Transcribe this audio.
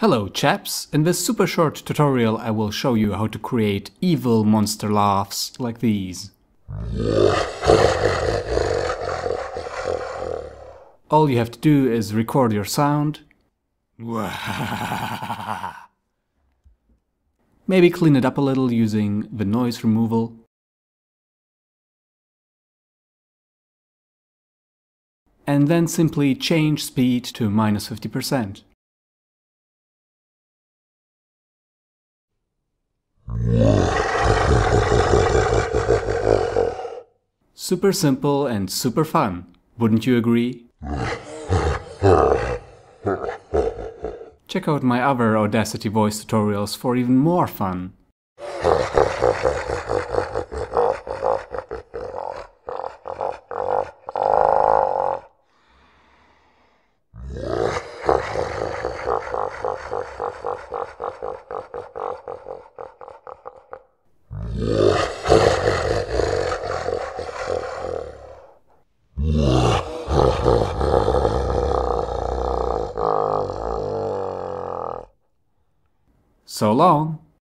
Hello chaps, in this super short tutorial I will show you how to create evil monster laughs like these. All you have to do is record your sound, maybe clean it up a little using the noise removal, and then simply change speed to -50%. Super simple and super fun, wouldn't you agree? Check out my other Audacity voice tutorials for even more fun. So long!